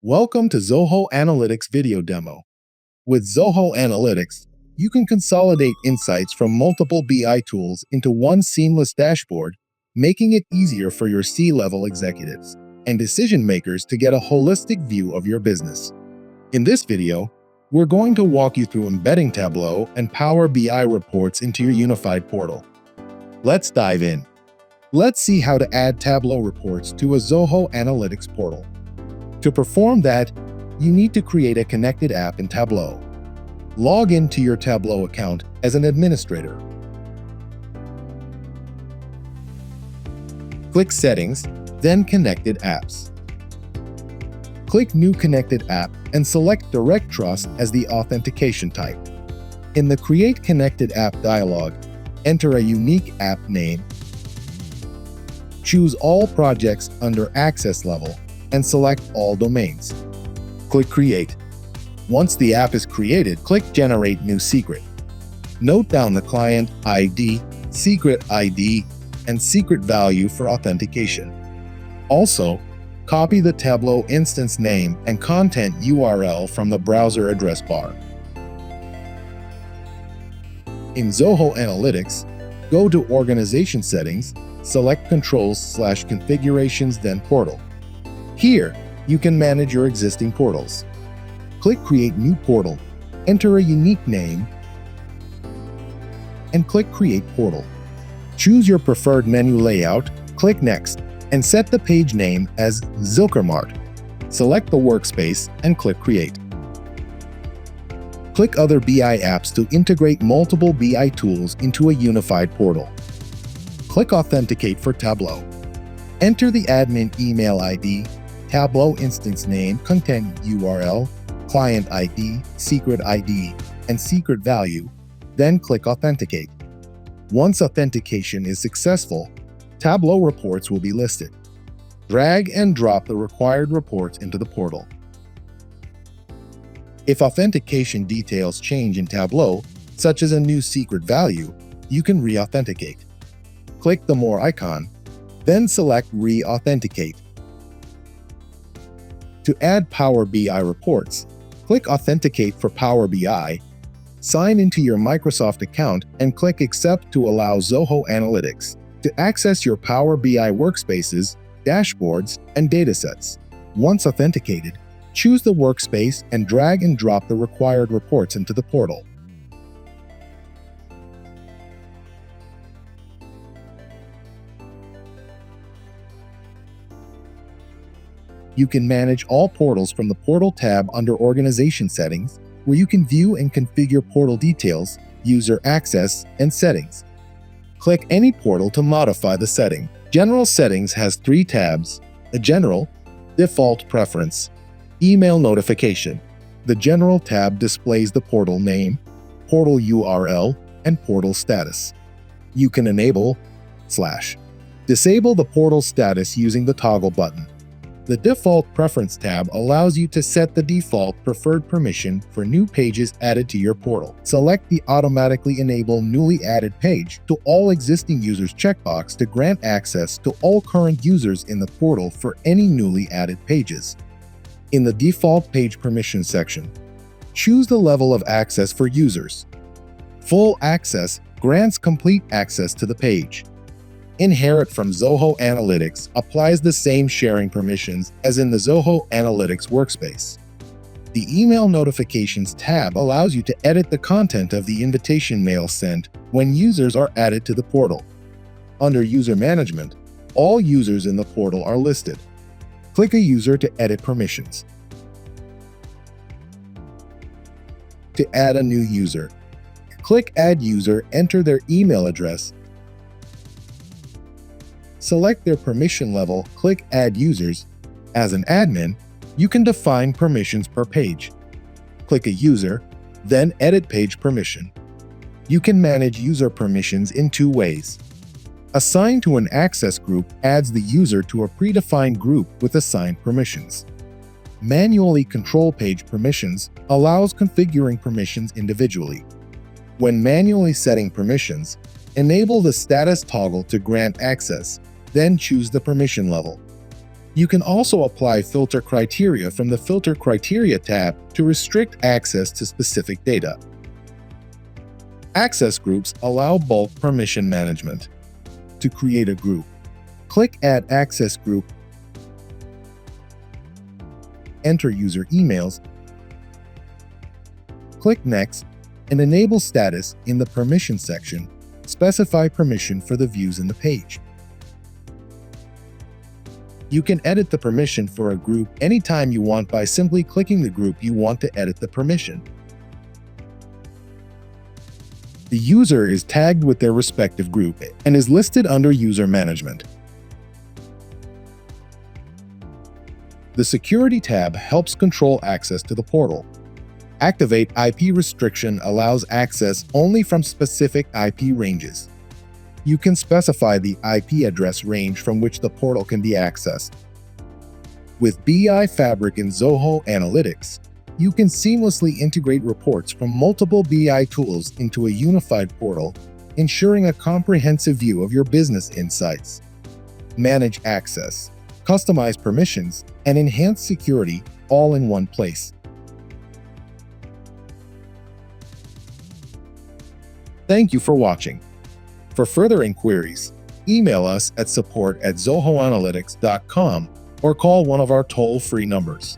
Welcome to Zoho Analytics video demo. With Zoho Analytics, you can consolidate insights from multiple BI tools into one seamless dashboard, making it easier for your C-level executives and decision makers to get a holistic view of your business. In this video, we're going to walk you through embedding Tableau and Power BI reports into your unified portal. Let's dive in. Let's see how to add Tableau reports to a Zoho Analytics portal. To perform that, you need to create a connected app in Tableau. Log into your Tableau account as an administrator. Click Settings, then Connected Apps. Click New Connected App and select Direct Trust as the authentication type. In the Create Connected App dialog, enter a unique app name. Choose All Projects under Access Level and select All Domains. Click Create. Once the app is created, click Generate New Secret. Note down the client ID, secret ID, and secret value for authentication. Also, copy the Tableau instance name and content URL from the browser address bar. In Zoho Analytics, go to Organization Settings, select Controls/Configurations, then Portal. Here, you can manage your existing portals. Click Create New Portal, enter a unique name, and click Create Portal. Choose your preferred menu layout, click Next, and set the page name as Zilkermart. Select the workspace and click Create. Click Other BI apps to integrate multiple BI tools into a unified portal. Click Authenticate for Tableau. Enter the admin email ID, Tableau instance name, content URL, client ID, secret ID, and secret value, then click Authenticate. Once authentication is successful, Tableau reports will be listed. Drag and drop the required reports into the portal. If authentication details change in Tableau, such as a new secret value, you can re-authenticate. Click the More icon, then select Re-authenticate. To add Power BI reports, click Authenticate for Power BI, sign into your Microsoft account, and click Accept to allow Zoho Analytics to access your Power BI workspaces, dashboards, and datasets. Once authenticated, choose the workspace and drag and drop the required reports into the portal. You can manage all portals from the Portal tab under Organization Settings, where you can view and configure portal details, user access, and settings. Click any portal to modify the setting. General Settings has 3 tabs: a General, Default Preference, Email Notification. The General tab displays the portal name, portal URL, and portal status. You can enable/disable the portal status using the toggle button. The Default Preference tab allows you to set the default preferred permission for new pages added to your portal. Select the Automatically Enable Newly Added Page to All Existing Users checkbox to grant access to all current users in the portal for any newly added pages. In the Default Page Permission section, choose the level of access for users. Full Access grants complete access to the page. Inherit from Zoho Analytics applies the same sharing permissions as in the Zoho Analytics workspace. The Email Notifications tab allows you to edit the content of the invitation mail sent when users are added to the portal. Under User Management, all users in the portal are listed. Click a user to edit permissions. To add a new user, click Add User, enter their email address, select their permission level, click Add Users. As an admin, you can define permissions per page. Click a user, then Edit Page Permission. You can manage user permissions in 2 ways. Assign to an access group adds the user to a predefined group with assigned permissions. Manually control page permissions allows configuring permissions individually. When manually setting permissions, enable the status toggle to grant access, then choose the permission level. You can also apply filter criteria from the Filter Criteria tab to restrict access to specific data. Access groups allow bulk permission management. To create a group, click Add Access Group, enter user emails, click Next, and enable status in the Permission section. Specify permission for the views in the page. You can edit the permission for a group anytime you want by simply clicking the group you want to edit the permission. The user is tagged with their respective group and is listed under User Management. The Security tab helps control access to the portal. Activate IP restriction allows access only from specific IP ranges. You can specify the IP address range from which the portal can be accessed. With BI Fabric and Zoho Analytics, you can seamlessly integrate reports from multiple BI tools into a unified portal, ensuring a comprehensive view of your business insights. Manage access, customize permissions, and enhance security all in one place. Thank you for watching. For further inquiries, email us at support@zohoanalytics.com or call one of our toll-free numbers.